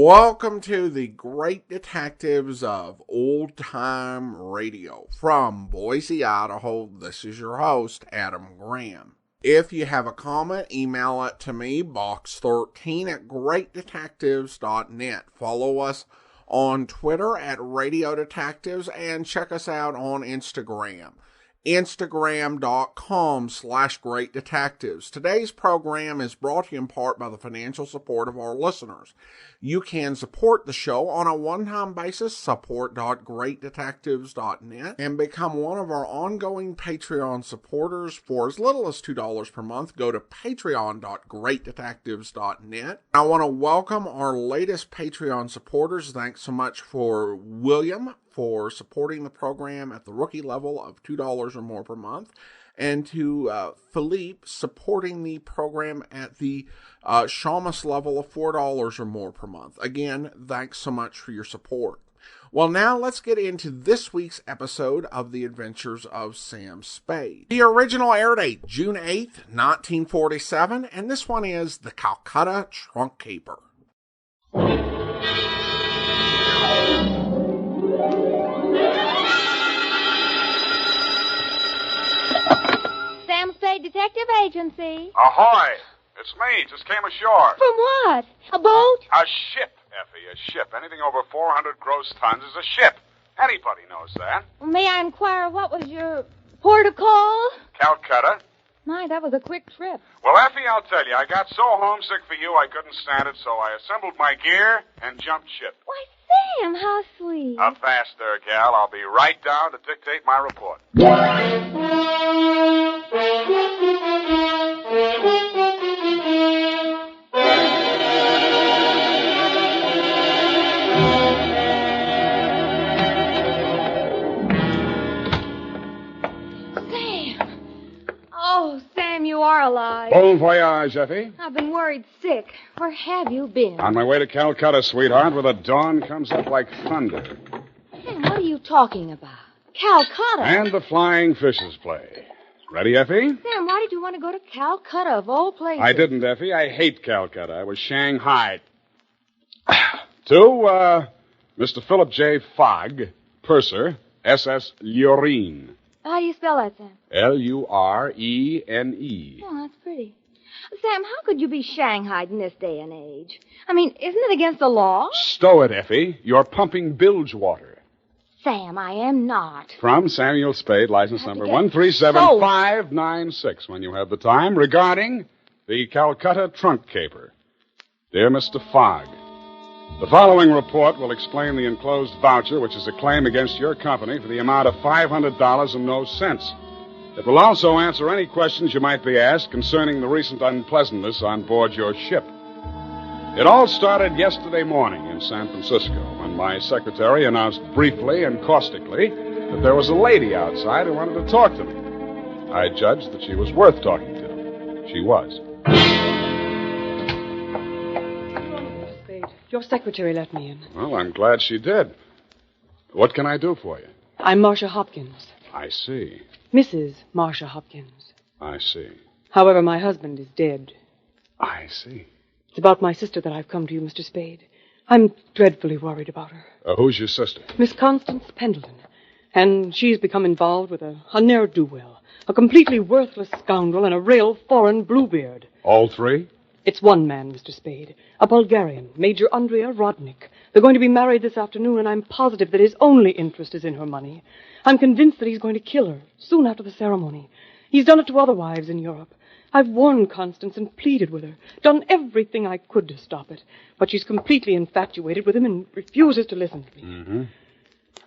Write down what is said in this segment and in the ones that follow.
Welcome to the Great Detectives of Old Time Radio. From Boise, Idaho, this is your host, Adam Graham. If you have a comment, email it to me, box13@greatdetectives.net. Follow us on Twitter at Radio Detectives and check us out on Instagram. Instagram.com/Great Detectives. Today's program is brought to you in part by the financial support of our listeners. You can support the show on a one-time basis, support.greatdetectives.net, and become one of our ongoing Patreon supporters for as little as $2 per month. Go to patreon.greatdetectives.net. I want to welcome our latest Patreon supporters. Thanks so much for William for supporting the program at the rookie level of $2 or more per month, and to Philippe supporting the program at the Shamus level of $4 or more per month. Again, thanks so much for your support. Well, now let's get into this week's episode of The Adventures of Sam Spade. The original air date, June 8th, 1947, and this one is The Calcutta Trunk Caper. Sam Spade Detective Agency. Ahoy! It's me. Just came ashore. From what? A boat? A ship, Effie, a ship. Anything over 400 gross tons is a ship. Anybody knows that. May I inquire what was your port of call? Calcutta. My, that was a quick trip. Well, Effie, I'll tell you, I got so homesick for you I couldn't stand it, so I assembled my gear and jumped ship. Why, Sam, how sweet. How fast there, gal. I'll be right down to dictate my report. You are alive. Bon voyage, Effie. I've been worried sick. Where have you been? On my way to Calcutta, sweetheart, where the dawn comes up like thunder. Sam, what are you talking about? Calcutta? And the flying fishes play. Ready, Effie? Sam, why did you want to go to Calcutta, of all places? I didn't, Effie. I hate Calcutta. I was Shanghai. To, Mr. Philip J. Fogg, purser, SS Lurene. How do you spell that, Sam? Lurene. Oh, that's pretty. Sam, how could you be shanghaied in this day and age? I mean, isn't it against the law? Stow it, Effie. You're pumping bilge water. Sam, I am not. From Samuel Spade, license number 137596, when you have the time, regarding the Calcutta Trunk Caper. Dear Mr. Fogg, the following report will explain the enclosed voucher, which is a claim against your company for the amount of $500 and no cents. It will also answer any questions you might be asked concerning the recent unpleasantness on board your ship. It all started yesterday morning in San Francisco when my secretary announced briefly and caustically that there was a lady outside who wanted to talk to me. I judged that she was worth talking to. She was. Your secretary let me in. Well, I'm glad she did. What can I do for you? I'm Marcia Hopkins. I see. Mrs. Marcia Hopkins. I see. However, my husband is dead. I see. It's about my sister that I've come to you, Mr. Spade. I'm dreadfully worried about her. Who's your sister? Miss Constance Pendleton. And she's become involved with a ne'er-do-well, a completely worthless scoundrel, and a real foreign Bluebeard. All three? It's one man, Mr. Spade. A Bulgarian, Major Andrea Rodnik. They're going to be married this afternoon, and I'm positive that his only interest is in her money. I'm convinced that he's going to kill her soon after the ceremony. He's done it to other wives in Europe. I've warned Constance and pleaded with her, done everything I could to stop it. But she's completely infatuated with him and refuses to listen to me. Mm-hmm.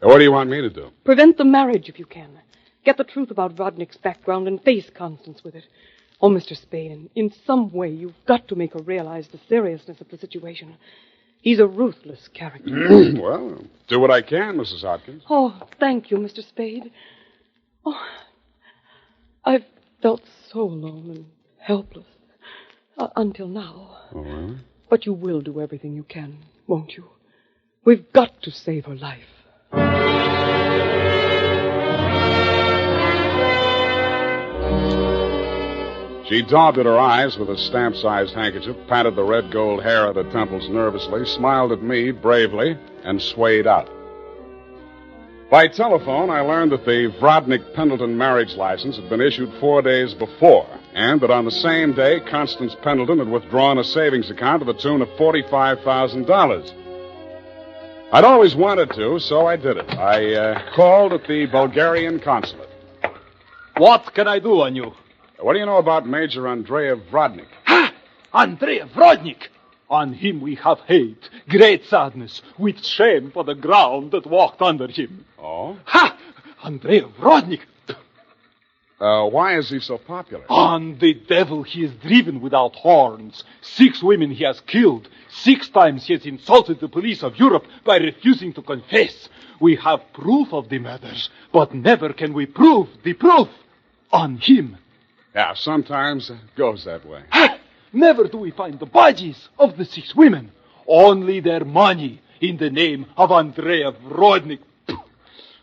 What do you want me to do? Prevent the marriage if you can. Get the truth about Rodnik's background and face Constance with it. Oh, Mr. Spade, in some way you've got to make her realize the seriousness of the situation. He's a ruthless character. Well, do what I can, Mrs. Hopkins. Oh, thank you, Mr. Spade. Oh, I've felt so alone and helpless until now. Oh, really? But you will do everything you can, won't you? We've got to save her life. She daubed at her eyes with a stamp-sized handkerchief, patted the red-gold hair at her temples nervously, smiled at me bravely, and swayed out. By telephone, I learned that the Vrodnik-Pendleton marriage license had been issued 4 days before, and that on the same day, Constance Pendleton had withdrawn a savings account to the tune of $45,000. I'd always wanted to, so I did it. I called at the Bulgarian consulate. What can I do on you? What do you know about Major Andrea Vrodnik? Ha! Andrei Vrodnik! On him we have hate, great sadness, with shame for the ground that walked under him. Oh? Ha! Andrei Vrodnik! Why is he so popular? On the devil he is driven without horns. 6 women he has killed. 6 times he has insulted the police of Europe by refusing to confess. We have proof of the murders, but never can we prove the proof on him. Yeah, sometimes it goes that way. Ha! Never do we find the bodies of the 6 women. Only their money in the name of Andrea Vrodnik.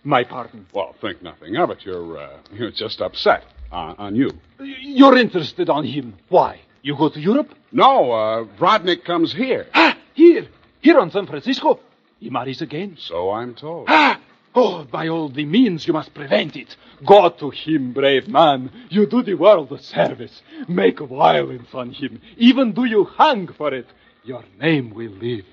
My pardon. Well, think nothing of it. You're just upset on you. You're interested on him. Why? You go to Europe? No, Vrodnik comes here. Ah, here on San Francisco. He marries again. So I'm told. Ah! Oh, by all the means you must prevent it. Go to him, brave man. You do the world a service. Make violence on him. Even do you hang for it. Your name will live.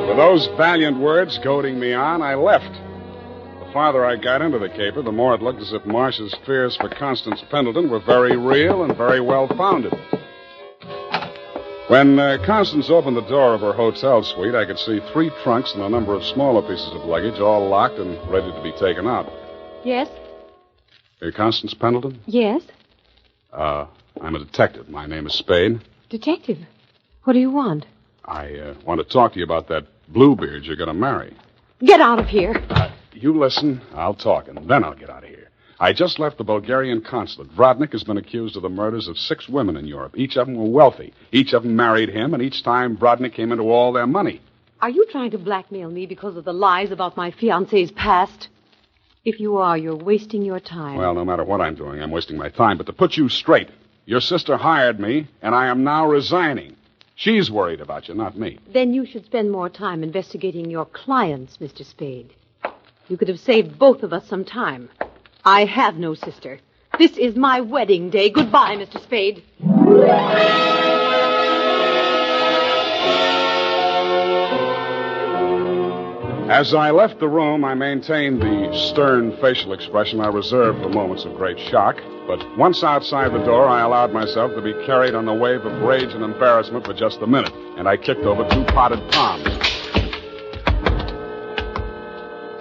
With those valiant words goading me on, I left. The farther I got into the caper, the more it looked as if Marcia's fears for Constance Pendleton were very real and very well-founded. When Constance opened the door of her hotel suite, I could see 3 trunks and a number of smaller pieces of luggage, all locked and ready to be taken out. Yes? You're Constance Pendleton? Yes? I'm a detective. My name is Spade. Detective? What do you want? I want to talk to you about that Bluebeard you're going to marry. Get out of here. You listen, I'll talk, and then I'll get out of here. I just left the Bulgarian consulate. Vrodnik has been accused of the murders of 6 women in Europe. Each of them were wealthy. Each of them married him, and each time Vrodnik came into all their money. Are you trying to blackmail me because of the lies about my fiancé's past? If you are, you're wasting your time. Well, no matter what I'm doing, I'm wasting my time. But to put you straight, your sister hired me, and I am now resigning. She's worried about you, not me. Then you should spend more time investigating your clients, Mr. Spade. You could have saved both of us some time. I have no sister. This is my wedding day. Goodbye, Mr. Spade. As I left the room, I maintained the stern facial expression I reserved for moments of great shock. But once outside the door, I allowed myself to be carried on the wave of rage and embarrassment for just a minute, and I kicked over 2 potted palms.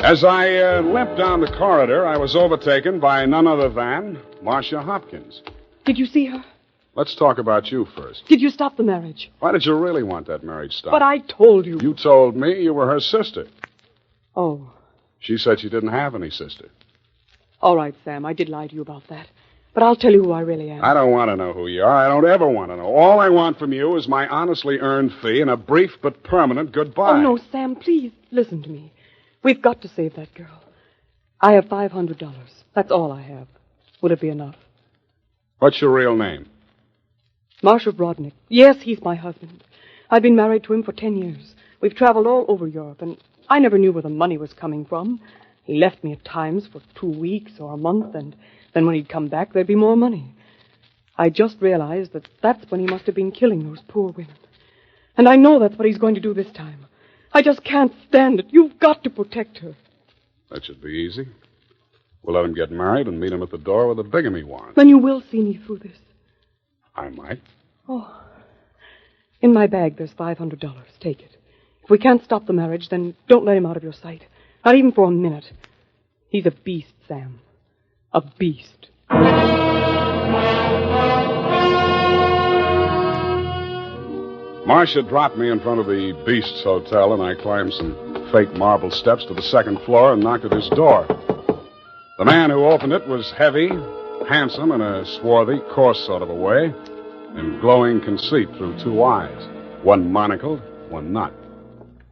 As I limped down the corridor, I was overtaken by none other than Marcia Hopkins. Did you see her? Let's talk about you first. Did you stop the marriage? Why did you really want that marriage stopped? But I told you. You told me you were her sister. Oh. She said she didn't have any sister. All right, Sam, I did lie to you about that. But I'll tell you who I really am. I don't want to know who you are. I don't ever want to know. All I want from you is my honestly earned fee and a brief but permanent goodbye. Oh, no, Sam, please listen to me. We've got to save that girl. I have $500. That's all I have. Would it be enough? What's your real name? Marcia Vrodnik. Yes, he's my husband. I've been married to him for 10 years. We've traveled all over Europe, and I never knew where the money was coming from. He left me at times for 2 weeks or a month, and then when he'd come back, there'd be more money. I just realized that that's when he must have been killing those poor women. And I know that's what he's going to do this time. I just can't stand it. You've got to protect her. That should be easy. We'll let him get married and meet him at the door with a bigamy warrant. Then you will see me through this. I might. Oh. In my bag, there's $500. Take it. If we can't stop the marriage, then don't let him out of your sight. Not even for a minute. He's a beast, Sam. A beast. Marcia dropped me in front of the Beast's Hotel, and I climbed some fake marble steps to the 2nd floor and knocked at his door. The man who opened it was heavy, handsome in a swarthy, coarse sort of a way, and glowing conceit through 2 eyes, one monocled, one not.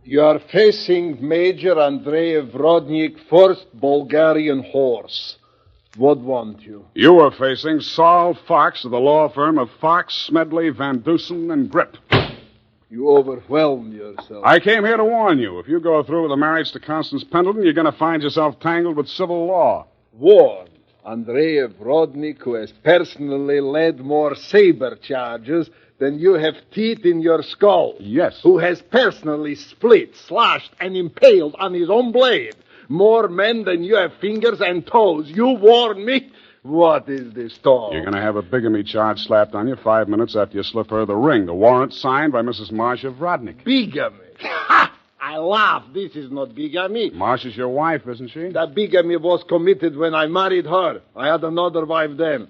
You are facing Major Andrei Vrodnik, 1st Bulgarian Horse. What want you? You were facing Saul Fox of the law firm of Fox, Smedley, Van Dusen, and Grip. You overwhelmed yourself. I came here to warn you. If you go through with the marriage to Constance Pendleton, you're going to find yourself tangled with civil law. Warned. Andrei Vrodnik, who has personally led more saber charges than you have teeth in your skull. Yes. Who has personally split, slashed, and impaled on his own blade more men than you have fingers and toes. You warn me? What is this talk? You're going to have a bigamy charge slapped on you 5 minutes after you slip her the ring. The warrant signed by Mrs. Marcia Vrodnik. Bigamy? Ha! I laugh. This is not bigamy. Marcia's your wife, isn't she? That bigamy was committed when I married her. I had another wife then.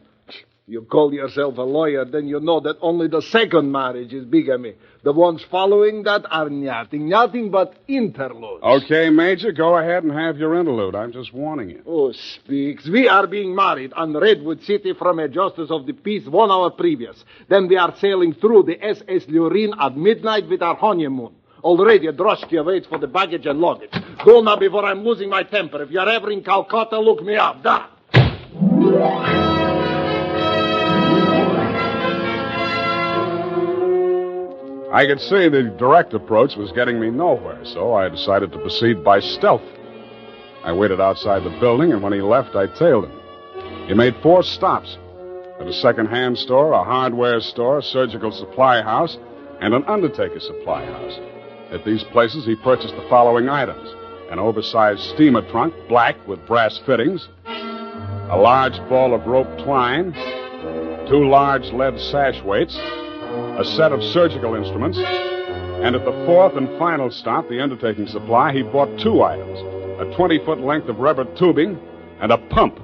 You call yourself a lawyer, then you know that only the second marriage is bigamy. The ones following that are nothing but interludes. Okay, Major, go ahead and have your interlude. I'm just warning you. Oh, speaks. We are being married on Redwood City from a justice of the peace 1 hour previous. Then we are sailing through the SS Lurin at midnight with our honeymoon. Already a droshky waits for the baggage and luggage. Go now before I'm losing my temper. If you're ever in Calcutta, look me up. Da! I could see the direct approach was getting me nowhere, so I decided to proceed by stealth. I waited outside the building, and when he left, I tailed him. He made 4 stops. At a second-hand store, a hardware store, a surgical supply house, and an undertaker supply house. At these places, he purchased the following items: an oversized steamer trunk, black with brass fittings, a large ball of rope twine, 2 large lead sash weights, a set of surgical instruments, and at the 4th and final stop, the undertaking supply, he bought 2 items: a 20-foot length of rubber tubing and a pump.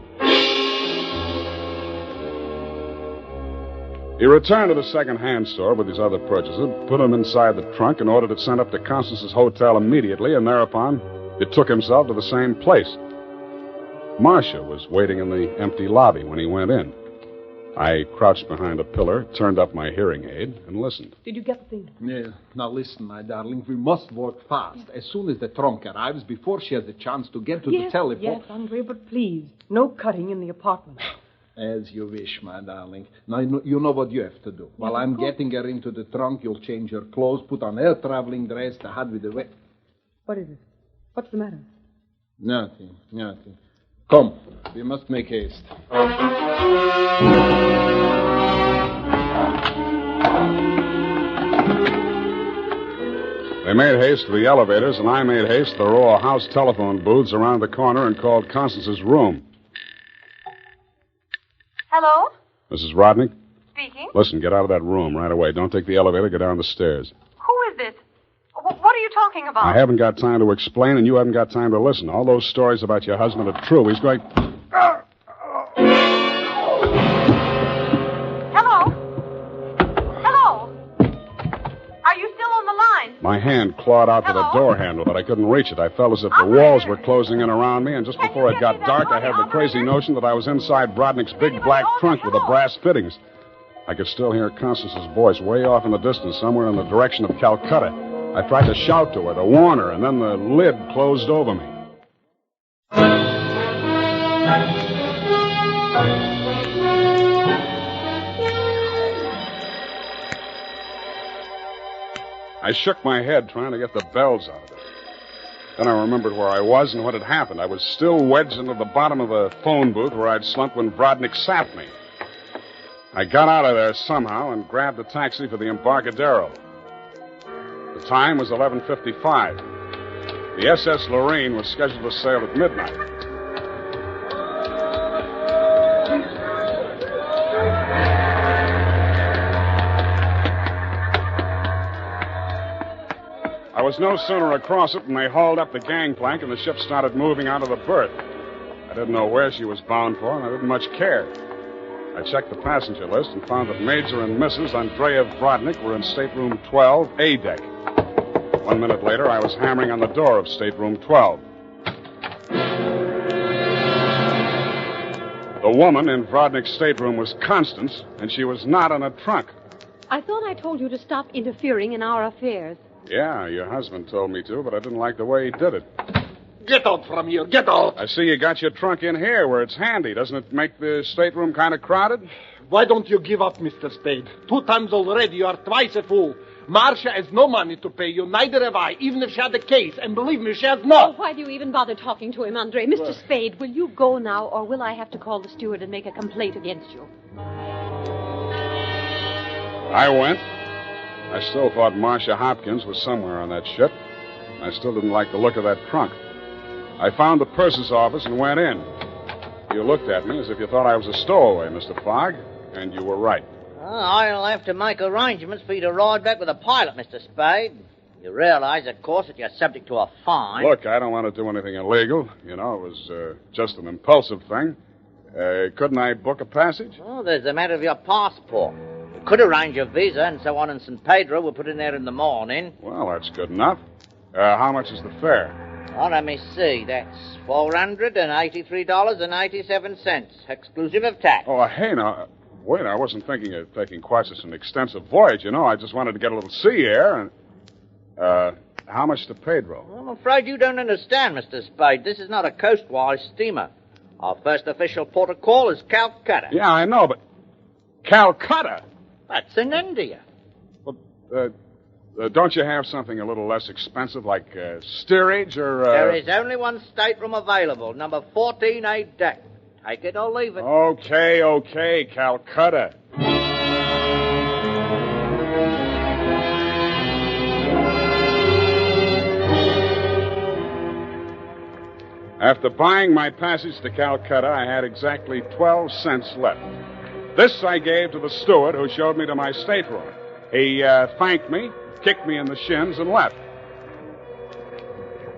He returned to the second-hand store with his other purchases, put them inside the trunk, and ordered it sent up to Constance's hotel immediately, and thereupon it took himself to the same place. Marcia was waiting in the empty lobby when he went in. I crouched behind a pillar, turned up my hearing aid, and listened. Did you get the thing? Yeah. Now listen, my darling. We must work fast. As soon as the trunk arrives, before she has a chance to get to the telephone. Yes, Andre, but please, no cutting in the apartment. As you wish, my darling. Now, you know what you have to do. While I'm getting her into the trunk, you'll change her clothes, put on her traveling dress, the hat with the wet... What is it? What's the matter? Nothing. Come, we must make haste. They made haste to the elevators, and I made haste to the row of house telephone booths around the corner and called Constance's room. Hello? Mrs. Rodnick? Speaking. Listen, get out of that room right away. Don't take the elevator. Go down the stairs. Who is this? What are you talking about? I haven't got time to explain, and you haven't got time to listen. All those stories about your husband are true. He's going... Hello? Are you still on the line? My hand clawed out to the door handle, but I couldn't reach it. I felt as if the walls were closing in around me, and just before it got dark, I had the crazy notion that I was inside Brodnick's big black trunk with the brass fittings. I could still hear Constance's voice way off in the distance, somewhere in the direction of Calcutta. I tried to shout to her, to warn her, and then the lid closed over me. I shook my head, trying to get the bells out of it. Then I remembered where I was and what had happened. I was still wedged into the bottom of the phone booth where I'd slumped when Brodnick sapped me. I got out of there somehow and grabbed a taxi for the Embarcadero. The time was 11:55. The SS Lorraine was scheduled to sail at midnight. I was no sooner across it than they hauled up the gangplank and the ship started moving out of the berth. I didn't know where she was bound for, and I didn't much care. I checked the passenger list and found that Major and Mrs. Andrea Brodnick were in stateroom 12, A deck. 1 minute later, I was hammering on the door of stateroom 12. The woman in Brodnick's stateroom was Constance, and she was not in a trunk. I thought I told you to stop interfering in our affairs. Yeah, your husband told me to, but I didn't like the way he did it. Get out from here. Get out. I see you got your trunk in here where it's handy. Doesn't it make the stateroom kind of crowded? Why don't you give up, Mr. Spade? 2 times already, you are twice a fool. Marcia has no money to pay you, neither have I, even if she had the case. And believe me, she has not. Why do you even bother talking to him, Andre? Mr. Spade, will you go now, or will I have to call the steward and make a complaint against you? I went. I still thought Marcia Hopkins was somewhere on that ship. I still didn't like the look of that trunk. I found the purser's office and went in. You looked at me as if you thought I was a stowaway, Mr. Fogg, and you were right. I'll have to make arrangements for you to ride back with a pilot, Mr. Spade. You realize, of course, that you're subject to a fine. Look, I don't want to do anything illegal. You know, it was just an impulsive thing. Couldn't I book a passage? Oh, there's the matter of your passport. You could arrange your visa and so on in San Pedro. We'll put in there in the morning. Well, that's good enough. How much is the fare? Oh, let me see. That's $483.87, exclusive of tax. Oh, hey, now, wait, I wasn't thinking of taking quite such an extensive voyage, you know. I just wanted to get a little sea air, and, how much to Pedro? I'm afraid you don't understand, Mr. Spade. This is not a coastwise steamer. Our first official port of call is Calcutta. Yeah, I know, but Calcutta? That's in India. Well, don't you have something a little less expensive, like steerage or... There is only one stateroom available, number 14A deck. Take it or leave it. Okay, Calcutta. After buying my passage to Calcutta, I had exactly 12 cents left. This I gave to the steward who showed me to my stateroom. He thanked me, kicked me in the shins, and left.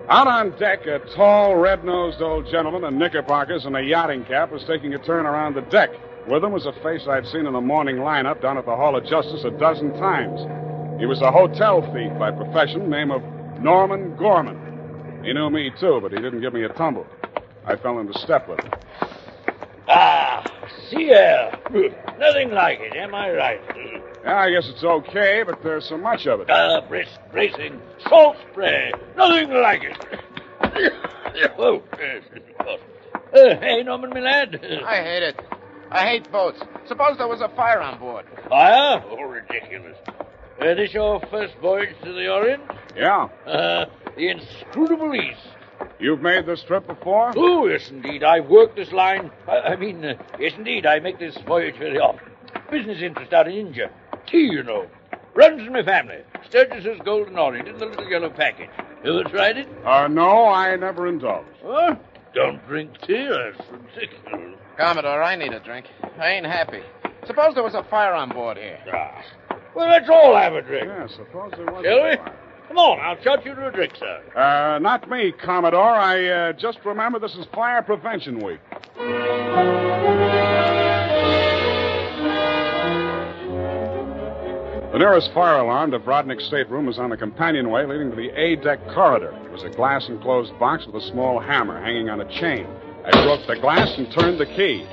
Out on deck, a tall, red-nosed old gentleman in knickerbockers and a yachting cap was taking a turn around the deck. With him was a face I'd seen in the morning lineup down at the Hall of Justice a dozen times. He was a hotel thief by profession, name of Norman Gorman. He knew me, too, but he didn't give me a tumble. I fell into step with him. Sea air. Nothing like it, am I right? Yeah, I guess it's okay, but there's so much of it. Brisk, bracing, salt spray. Nothing like it. Oh, hey, Norman, my lad. I hate it. I hate boats. Suppose there was a fire on board. Fire? Oh, ridiculous. This your first voyage to the Orient? Yeah. The inscrutable East. You've made this trip before? Oh, yes, indeed. I've worked this line. Yes, indeed. I make this voyage very often. Business interest out in India. Tea, you know. Runs in my family. Sturgis's Golden Orient in the little yellow package. Ever tried it? No, I never indulged. Huh? Don't drink tea. That's ridiculous. Commodore, I need a drink. I ain't happy. Suppose there was a fire on board here. Well, let's all have a drink. Yeah, suppose there was Shall a we? fire. Come on, I'll shot you to a drink, sir. Not me, Commodore. I just remember this is Fire Prevention Week. The nearest fire alarm to Brodnick's stateroom was on the companionway leading to the A-deck corridor. It was a glass-enclosed box with a small hammer hanging on a chain. I broke the glass and turned the key.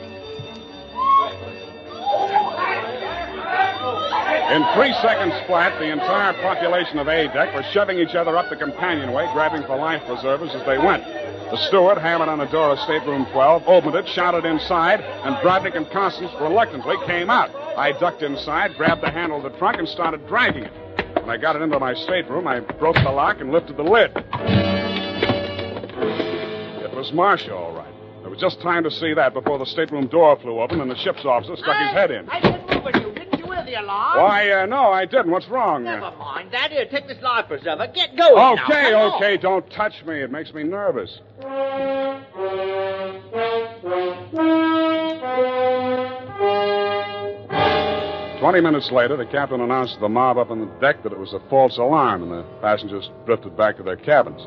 In 3 seconds flat, the entire population of A-deck were shoving each other up the companionway, grabbing for life preservers as they went. The steward hammered on the door of stateroom 12, opened it, shouted inside, and Brodnick and Constance reluctantly came out. I ducked inside, grabbed the handle of the trunk, and started dragging it. When I got it into my stateroom, I broke the lock and lifted the lid. It was Marcia, all right. There was just time to see that before the stateroom door flew open and the ship's officer stuck his head in. I didn't move with you. Didn't you hear the alarm? Why, no, I didn't. What's wrong? Never mind that. Here, take this life preserver. Get going now. Okay, Come on. okay. Don't touch me. It makes me nervous. 20 minutes later, the captain announced to the mob up on the deck that it was a false alarm, and the passengers drifted back to their cabins.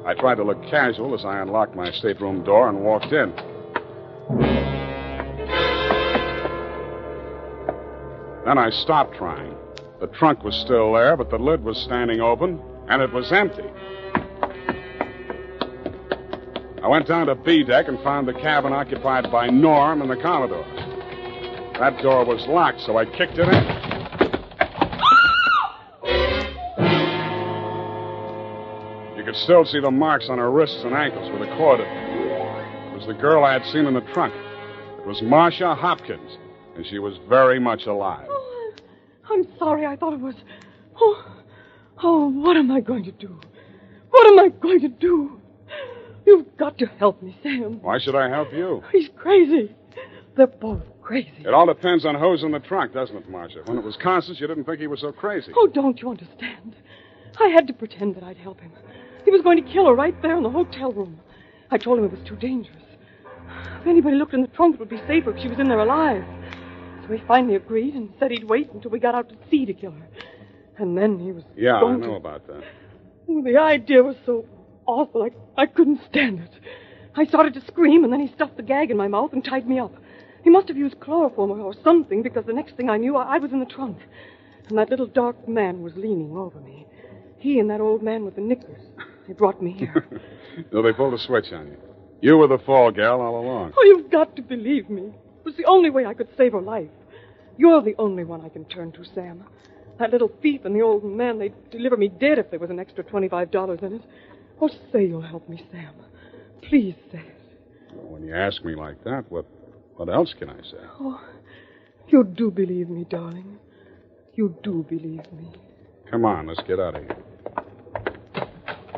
I tried to look casual as I unlocked my stateroom door and walked in. Then I stopped trying. The trunk was still there, but the lid was standing open, and it was empty. I went down to B deck and found the cabin occupied by Norm and the Commodore. That door was locked, so I kicked it in. still see the marks on her wrists and ankles where the cord had been. It was the girl I had seen in the trunk. It was Marcia Hopkins, and she was very much alive. Oh, I'm sorry. I thought it was... Oh, what am I going to do? What am I going to do? You've got to help me, Sam. Why should I help you? He's crazy. They're both crazy. It all depends on who's in the trunk, doesn't it, Marcia? When it was Constance, you didn't think he was so crazy. Oh, don't you understand? I had to pretend that I'd help him. He was going to kill her right there in the hotel room. I told him it was too dangerous. If anybody looked in the trunk, it would be safer if she was in there alive. So he finally agreed and said he'd wait until we got out to sea to kill her. And then he was I know about that. Oh, the idea was so awful, I couldn't stand it. I started to scream, and then he stuffed the gag in my mouth and tied me up. He must have used chloroform or something, because the next thing I knew, I was in the trunk. And that little dark man was leaning over me. He and that old man with the knickers. They brought me here. So they pulled a switch on you. You were the fall gal all along. Oh, you've got to believe me. It was the only way I could save her life. You're the only one I can turn to, Sam. That little thief and the old man, they'd deliver me dead if there was an extra $25 in it. Oh, say you'll help me, Sam. Please say it. Well, when you ask me like that, what else can I say? Oh, you do believe me, darling. You do believe me. Come on, let's get out of here.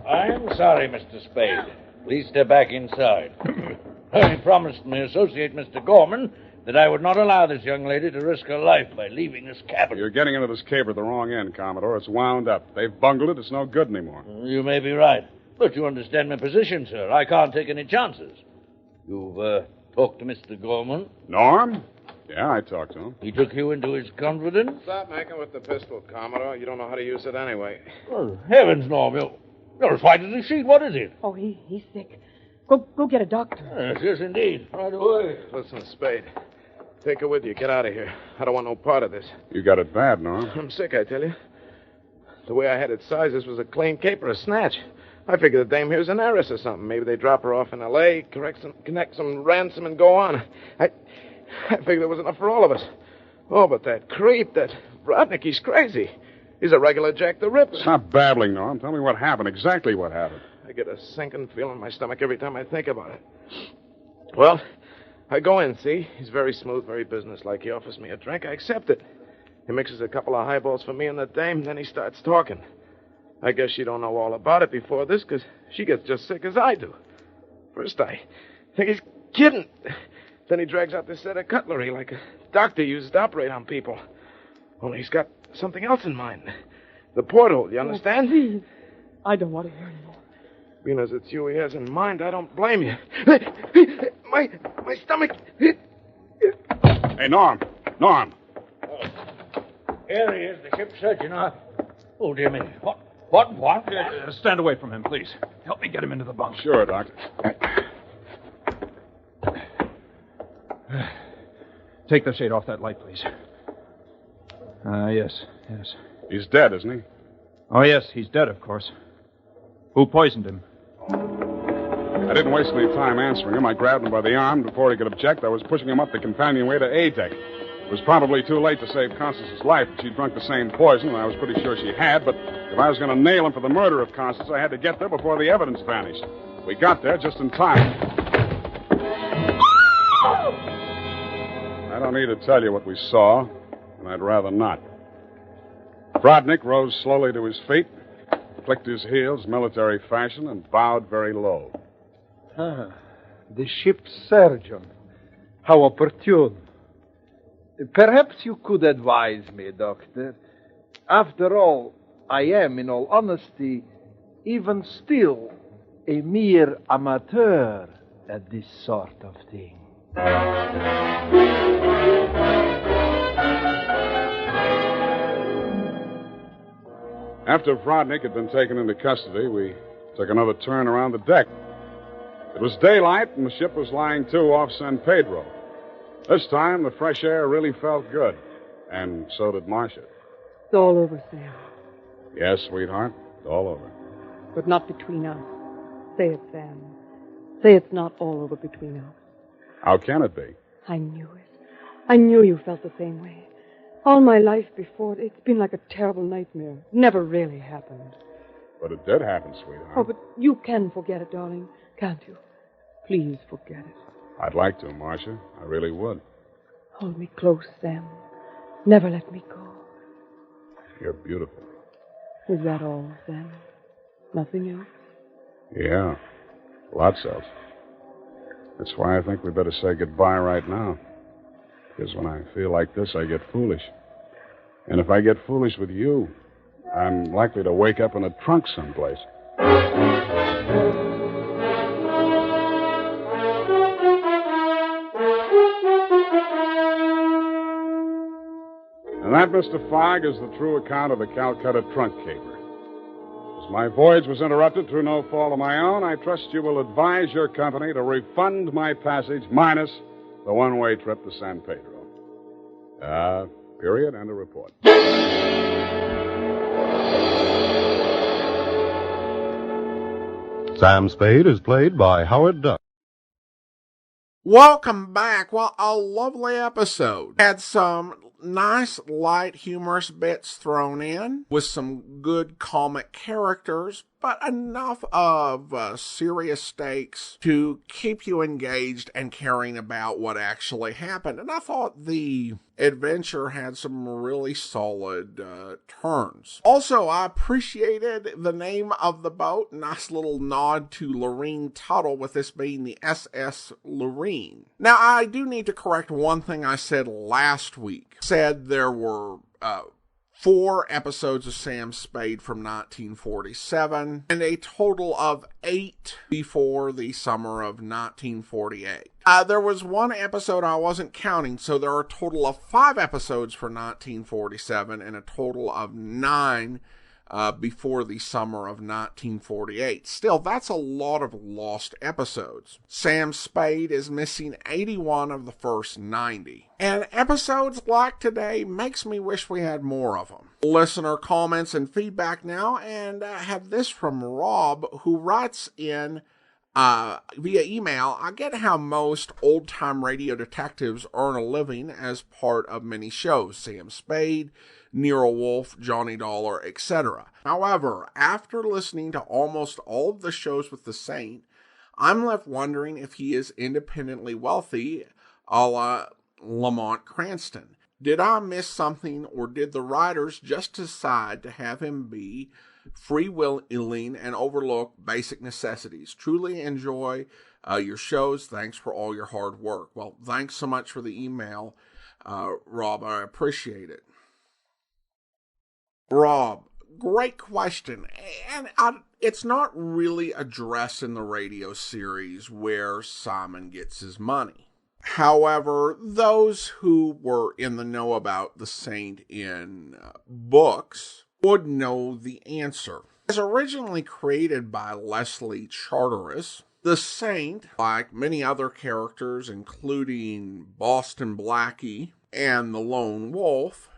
I'm sorry, Mr. Spade. Please step back inside. I promised my associate, Mr. Gorman, that I would not allow this young lady to risk her life by leaving this cabin. You're getting into this caper at the wrong end, Commodore. It's wound up. They've bungled it. It's no good anymore. You may be right. But you understand my position, sir. I can't take any chances. You've talked to Mr. Gorman? Norm? Yeah, I talked to him. He took you into his confidence? Stop making with the pistol, Commodore. You don't know how to use it anyway. Oh, heavens, Norm. You're as white as a sheet. What is it? Oh, he's sick. Go get a doctor. Yes, indeed. Right away. Listen, Spade. Take her with you. Get out of here. I don't want no part of this. You got it bad, Norm. I'm sick, I tell you. The way I had it sized, this was a clean caper, a snatch. I figured the dame here's an heiress or something. Maybe they drop her off in L.A., connect some ransom, and go on. I figured there was enough for all of us. Oh, but that creep, that Rodnick, he's crazy. He's a regular Jack the Ripper. Stop babbling, Norm. Tell me what happened, exactly what happened. I get a sinking feeling in my stomach every time I think about it. Well, I go in, see? He's very smooth, very businesslike. He offers me a drink. I accept it. He mixes a couple of highballs for me and the dame, then he starts talking. I guess she don't know all about it before this, because she gets just sick as I do. First, I think he's kidding. Then he drags out this set of cutlery like a doctor uses to operate on people. Only he's got something else in mind. The porthole, you understand? Oh, please. I don't want to hear anymore. Being as it's you he has in mind, I don't blame you. My stomach. Hey, Norm. Norm. Here he is, the ship's surgeon. Oh, dear me. What? Stand away from him, please. Help me get him into the bunk. Sure, Doctor. Take the shade off that light, please. Yes. He's dead, isn't he? Oh, yes, he's dead, of course. Who poisoned him? I didn't waste any time answering him. I grabbed him by the arm. Before he could object, I was pushing him up the companionway to A deck. It was probably too late to save Constance's life. She'd drunk the same poison, and I was pretty sure she had, but if I was going to nail him for the murder of Constance, I had to get there before the evidence vanished. We got there just in time. I don't need to tell you what we saw, and I'd rather not. Rodnick rose slowly to his feet, clicked his heels military fashion, and bowed very low. The ship's surgeon. How opportune. Perhaps you could advise me, Doctor. After all, I am, in all honesty, even still, a mere amateur at this sort of thing. After Rodnick had been taken into custody, we took another turn around the deck. It was daylight, and the ship was lying to off San Pedro. This time, the fresh air really felt good, and so did Marcia. It's all over, Sam. Yes, sweetheart, it's all over. But not between us. Say it, Sam. Say it's not all over between us. How can it be? I knew it. I knew you felt the same way. All my life before, it's been like a terrible nightmare. Never really happened. But it did happen, sweetheart. Oh, but you can forget it, darling, can't you? Please forget it. I'd like to, Marcia. I really would. Hold me close, Sam. Never let me go. You're beautiful. Is that all, Sam? Nothing else? Yeah, lots else. That's why I think we better say goodbye right now. Because when I feel like this, I get foolish. And if I get foolish with you, I'm likely to wake up in a trunk someplace. And that, Mr. Fogg, is the true account of the Calcutta trunk caper. As my voyage was interrupted through no fault of my own, I trust you will advise your company to refund my passage minus the one-way trip to San Pedro. Period, and a report. Sam Spade is played by Howard Duck. Welcome back. Well, a lovely episode. Had some nice, light, humorous bits thrown in with some good comic characters, but enough of serious stakes to keep you engaged and caring about what actually happened. And I thought the adventure had some really solid turns. Also, I appreciated the name of the boat. Nice little nod to Lorene Tuttle, with this being the SS Lorene. Now, I do need to correct one thing I said last week. Said there were 4 episodes of Sam Spade from 1947, and a total of 8 before the summer of 1948. There was one episode I wasn't counting, so there are a total of 5 episodes for 1947, and a total of 9 before the summer of 1948. Still, that's a lot of lost episodes. Sam Spade is missing 81 of the first 90. And episodes like today makes me wish we had more of them. Listener comments and feedback now, and I have this from Rob, who writes in via email. I get how most old-time radio detectives earn a living as part of many shows. Sam Spade, Nero Wolfe, Johnny Dollar, etc. However, after listening to almost all of the shows with the Saint, I'm left wondering if he is independently wealthy, a la Lamont Cranston. Did I miss something, or did the writers just decide to have him be freewheeling and overlook basic necessities? Truly enjoy your shows. Thanks for all your hard work. Well, thanks so much for the email, Rob. I appreciate it. Rob, great question. And it's not really addressed in the radio series where Simon gets his money. However, those who were in the know about the Saint in books would know the answer. As originally created by Leslie Charteris, the Saint, like many other characters, including Boston Blackie and the Lone Wolf,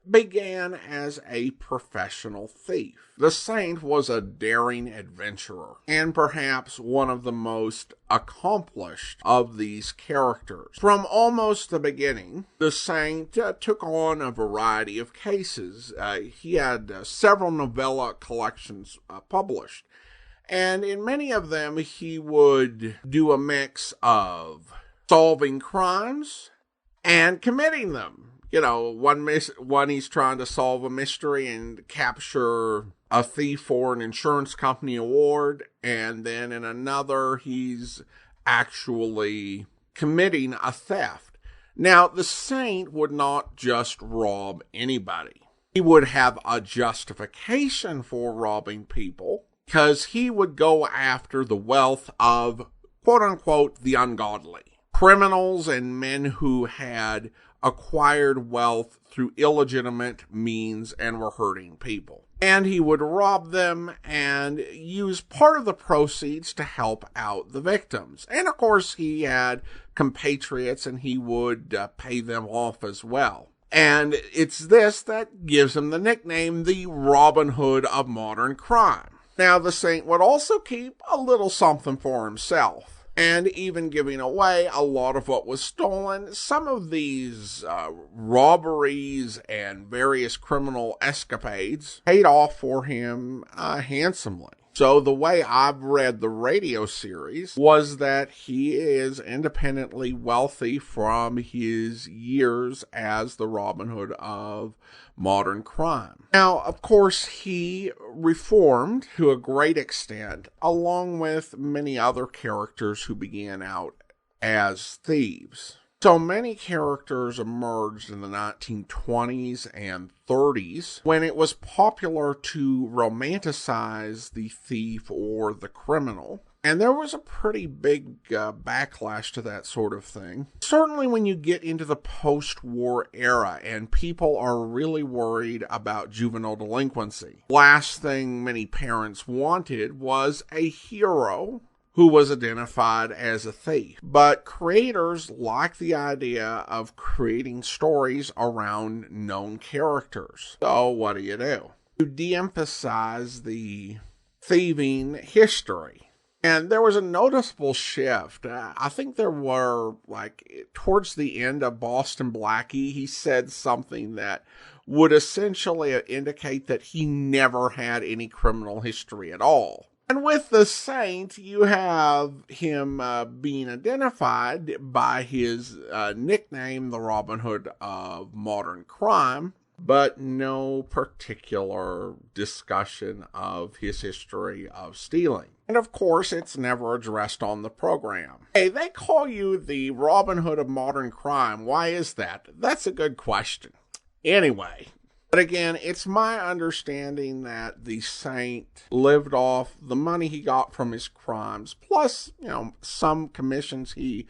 began as a professional thief. The Saint was a daring adventurer, and perhaps one of the most accomplished of these characters. From almost the beginning, the Saint took on a variety of cases. He had several novella collections published, and in many of them he would do a mix of solving crimes and committing them. You know, one he's trying to solve a mystery and capture a thief for an insurance company award, and then in another he's actually committing a theft. Now, the Saint would not just rob anybody. He would have a justification for robbing people, because he would go after the wealth of, quote-unquote, the ungodly. Criminals and men who had acquired wealth through illegitimate means and were hurting people. And he would rob them and use part of the proceeds to help out the victims. And of course, he had compatriots, and he would pay them off as well. And it's this that gives him the nickname, the Robin Hood of modern crime. Now, the Saint would also keep a little something for himself. and even giving away a lot of what was stolen. Some of these robberies and various criminal escapades paid off for him handsomely. So the way I've read the radio series was that he is independently wealthy from his years as the Robin Hood of modern crime. Now, of course, he reformed to a great extent, along with many other characters who began out as thieves. So many characters emerged in the 1920s and 30s when it was popular to romanticize the thief or the criminal. And there was a pretty big backlash to that sort of thing. Certainly when you get into the post-war era and people are really worried about juvenile delinquency. Last thing many parents wanted was a hero who was identified as a thief. But creators like the idea of creating stories around known characters. So what do? You de-emphasize the thieving history. And there was a noticeable shift. I think there were, towards the end of Boston Blackie, he said something that would essentially indicate that he never had any criminal history at all. And with the Saint, you have him being identified by his nickname, the Robin Hood of modern crime, but no particular discussion of his history of stealing. And of course, it's never addressed on the program. Hey, they call you the Robin Hood of modern crime. Why is that? That's a good question. Anyway. But again, it's my understanding that the Saint lived off the money he got from his crimes, plus, some commissions he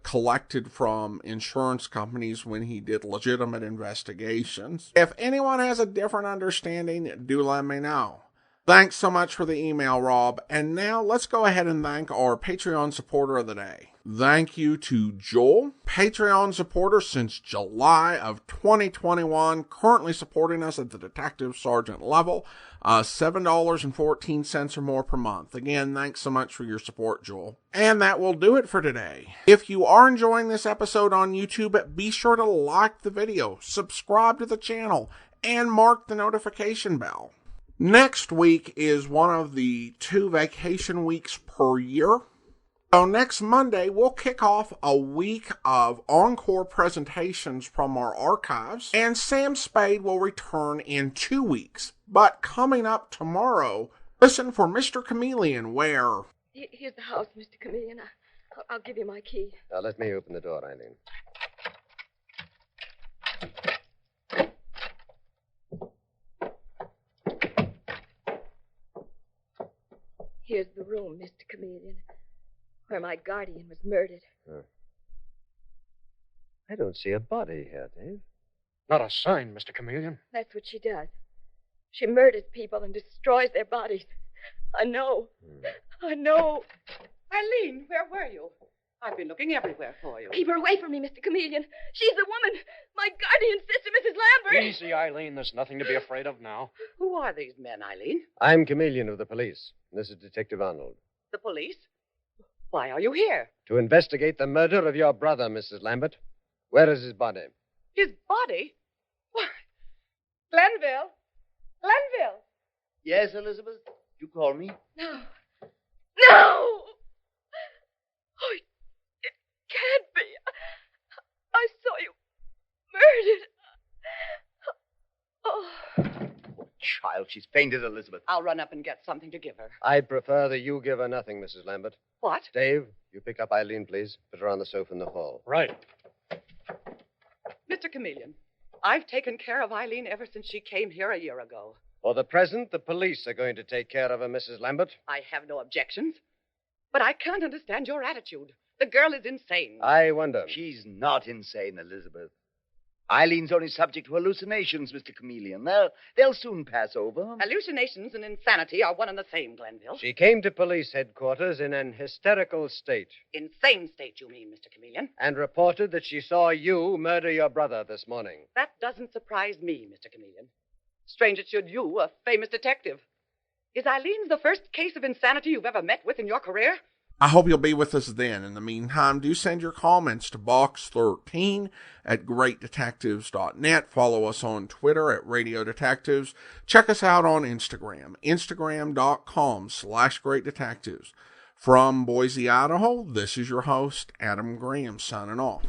collected from insurance companies when he did legitimate investigations. If anyone has a different understanding, do let me know. Thanks so much for the email, Rob. And now let's go ahead and thank our Patreon supporter of the day. Thank you to Joel, Patreon supporter since July of 2021, currently supporting us at the Detective Sergeant level, $7.14 or more per month. Again, thanks so much for your support, Joel. And that will do it for today. If you are enjoying this episode on YouTube, be sure to like the video, subscribe to the channel, and mark the notification bell. Next week is one of the 2 vacation weeks per year. So next Monday, we'll kick off a week of encore presentations from our archives, and Sam Spade will return in 2 weeks. But coming up tomorrow, listen for Mr. Chameleon, where... Here's the house, Mr. Chameleon. I'll give you my key. Now, let me open the door, Eileen. Here's the room, Mr. Chameleon, where my guardian was murdered. I don't see a body here, Dave. Not a sign, Mr. Chameleon. That's what she does. She murders people and destroys their bodies. I know. I know. Eileen, where were you? I've been looking everywhere for you. Keep her away from me, Mr. Chameleon. She's the woman. My guardian's sister, Mrs. Lambert. Easy, Eileen. There's nothing to be afraid of now. Who are these men, Eileen? I'm Chameleon of the police. This is Detective Arnold. The police? Why are you here? To investigate the murder of your brother, Mrs. Lambert. Where is his body? His body? Why, Glenville? Glenville? Yes, Elizabeth? You call me? No. No! Oh, it can't be. I saw you murdered. Oh. Child, she's fainted, Elizabeth. I'll run up and get something to give her. I'd prefer that you give her nothing, Mrs. Lambert. What? Dave, you pick up Eileen, please. Put her on the sofa in the hall. Right. Mr. Chameleon, I've taken care of Eileen ever since she came here a year ago. For the present, the police are going to take care of her, Mrs. Lambert. I have no objections. But I can't understand your attitude. The girl is insane. I wonder. She's not insane, Elizabeth. Eileen's only subject to hallucinations, Mr. Chameleon. They'll soon pass over. Hallucinations and insanity are one and the same, Glenville. She came to police headquarters in an hysterical state. Insane state, you mean, Mr. Chameleon? And reported that she saw you murder your brother this morning. That doesn't surprise me, Mr. Chameleon. Strange it should you, a famous detective. Is Eileen's the first case of insanity you've ever met with in your career? I hope you'll be with us then. In the meantime, do send your comments to box13@greatdetectives.net. Follow us on Twitter at Radio Detectives. Check us out on Instagram, instagram.com/greatdetectives. From Boise, Idaho, this is your host, Adam Graham, signing off.